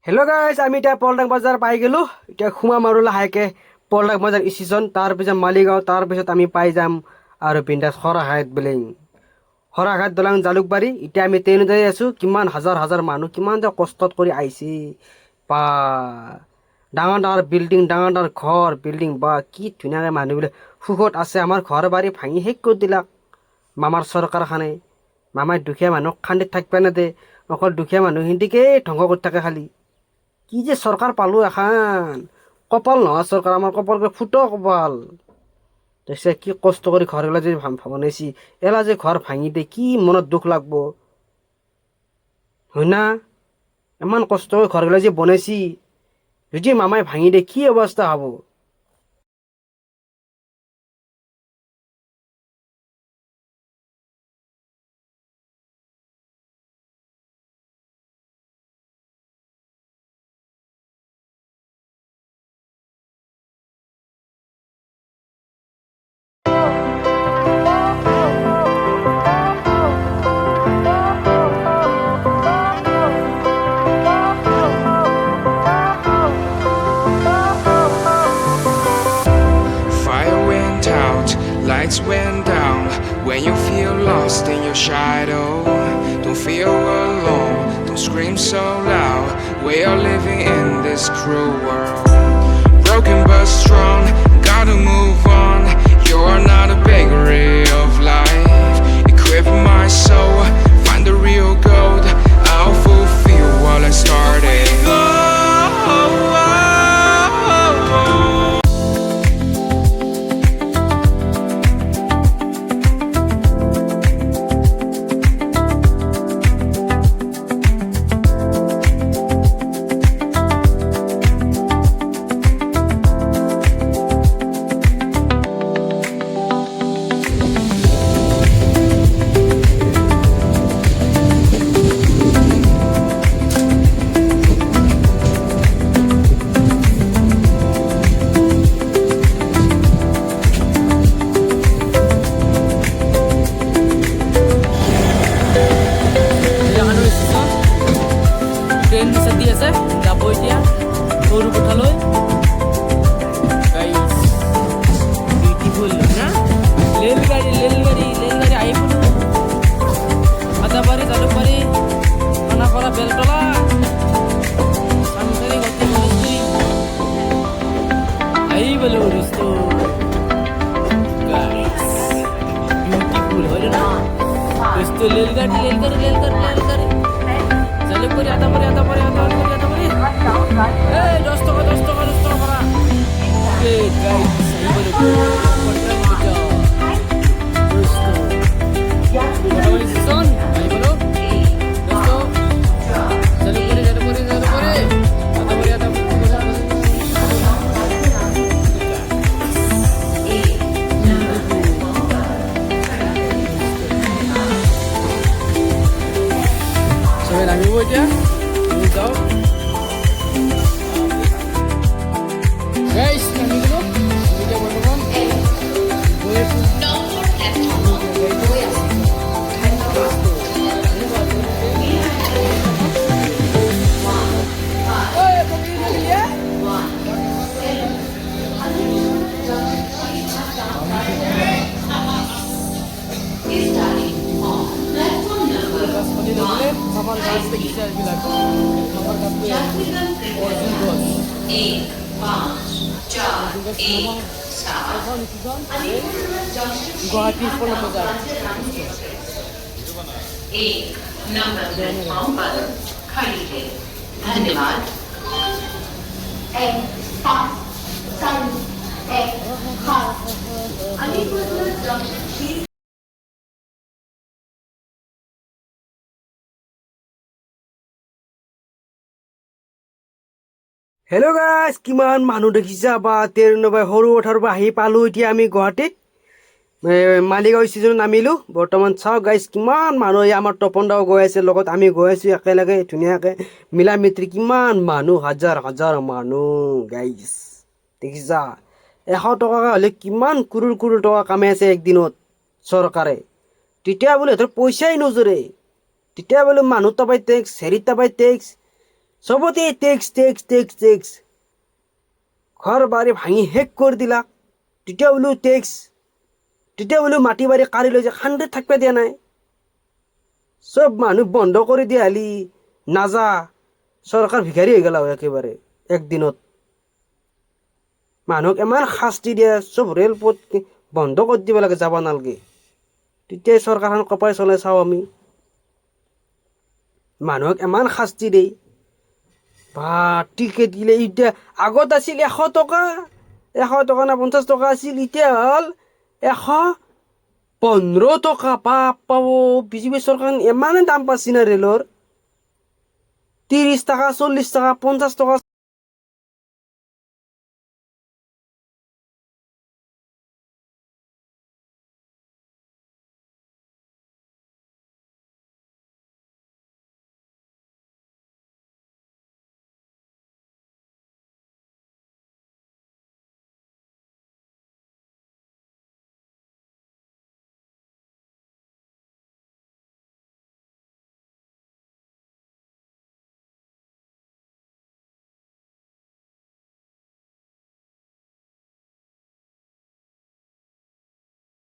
Hello' guys, আমি এতিয়া পলটাং বজাৰ পাই গ'লোঁ। এতিয়া সোমাম আৰু লাহেকৈ পলটাং বজাৰ ষ্টেচন, তাৰপিছত মালিগাঁও, তাৰপিছত আমি পাই যাম আৰু বিন্দাছ সৰাঘাট বিলিং, সৰাঘাট দলং জালুকবাৰী। এতিয়া আমি ট্ৰেইনত যাই আছোঁ। কিমান হাজাৰ হাজাৰ মানুহ কিমান যে কষ্টত কৰি আহিছে বা ডাঙৰ ডাঙৰ বিল্ডিং, ডাঙৰ ডাঙৰ ঘৰ বিল্ডিং, বা কি ধুনীয়াকৈ মানুহবিলাক সুখত আছে। আমাৰ ঘৰ বাৰী ভাঙি শেষ কৰি দিলাক মামাৰ চৰকাৰখনে। মামাই দুখীয়া মানুহক শান্তিত থাকিব নেদে, অকল দুখীয়া মানুহখিনিকে ধ্বংস কৰি থাকে খালি। কি যে চৰকাৰ পালোঁ এখন, কপাল নহয় চৰকাৰ আমাৰ, কপালকে ফুটো কপাল। তাৰপিছত কি কষ্ট কৰি ঘৰগিলা যে বনাইছি, এলা যে ঘৰ ভাঙি দিয়ে কি মনত দুখ লাগব, হয় না? ইমান কষ্ট কৰি ঘৰগিলা যে বনাইছি, যদি মামাই ভাঙি দিয়ে কি অৱস্থা হ'ব। Fire went out, lights went down. When you feel lost in your shadow, don't feel alone, don't scream so loud. We are living in this cruel world. Broken but strong, gotta move on. You're not a bakery of life. Equip my soul, find the real gold. I'll fulfill what I started. Train বিচাৰি আছে, যাব এতিয়া সৰু কোঠালৈ। Beautiful না, ৰেলগাড়ী ৰেলগাড়ী ৰেলগাড়ী আহি গ'লো। আদাবাৰী জালুকবাৰী খানাপাৰা বেলতলা চামচাৰী গতি গণেশগুৰি আহি গ'লো। বিউটিফুল হয় না দোস্ত, ৰেলগাড়ি ৰেলগাড়ি ৰেলগাড়ি ৰেলগাড়ি জালুকবাৰী আদাবাৰী আদাবাৰী আদাবাৰী আদাবাৰী। এই 10 টাকা 10 টাকা 10 টাকা ভাড়া। এই গাইস আহি গ'লো পলটাং বজাৰ দোস্ত, পলটাং স্টেশন আহি গ'লো দোস্ত। জালুকবাৰী জালুকবাৰী জালুকবাৰী আদাবাৰী আদাবাৰী। সবাই নামিব এতিয়া, আমি যাওঁ গাইস, নামি গ'লো। এতিয়া বৰ্তমান গৈ আছোঁ। খাবাৰ গাছ দেখিছে এইবিলাক, খাবাৰ গাছ অৰ্জুন গছ। গুৱাহাটীৰ পলটাং বজাৰ। धन्यवाद। হেল্ল' গাইজ, কিমান মানুহ দেখিছা বা ট্ৰেইনৰ পৰা সৰু কথাৰ পৰা আহি পালোঁ এতিয়া আমি গুৱাহাটীত। মালিগাঁও ষ্টেচনত নামিলোঁ। বৰ্তমান চাওক গাইজ, কিমান মানুহ, আমাৰ তপনদাও গৈ আছে লগত, আমি গৈ আছোঁ একেলগে ধুনীয়াকৈ মিলা মিত্ৰি। কিমান মানুহ, হাজাৰ হাজাৰ মানুহ গাইজ দেখিছা। 100 টকাকৈ হ'লে কিমান কৰোৰ কৰোৰ টকা কামাই আছে একদিনত চৰকাৰে। তেতিয়া বোলে সিহঁতৰ পইচাই নজৰে, তেতিয়া বোলে মানুহ তাপাই টেক্স, হেৰিত তাপাই টেক্স, চবতে টেক্স টেক্স টেক্স টেক্স ঘৰ বাৰী ভাঙি শেষ কৰি দিলাক তেতিয়া বোলো টেক্স তেতিয়া বোলো মাটি বাৰী কাঢ়ি লৈ যে খান্দিত থাকিব দিয়া নাই চব মানুহ বন্ধ কৰি দিয়া হালি নাযা চৰকাৰ ভিখাৰী হৈ গ'ল আৰু একেবাৰে একদিনত মানুহক ইমান শাস্তি দিয়ে চব ৰেলপথ বন্ধ কৰি দিব লাগে যাব নালাগে তেতিয়াই চৰকাৰখন কপাই চলাই চাওঁ আমি মানুহক ইমান শাস্তি দিয়ে বা টিকেট দিলে এতিয়া আগত আছিল 100 টকা 100 টকা না 50 টকা আছিল এতিয়া হ'ল 115 টকা বাপ বিজেপি চৰকাৰ ইমানে দাম পাইছে না ৰেলৰ 30 টকা 40 টকা 50 টকা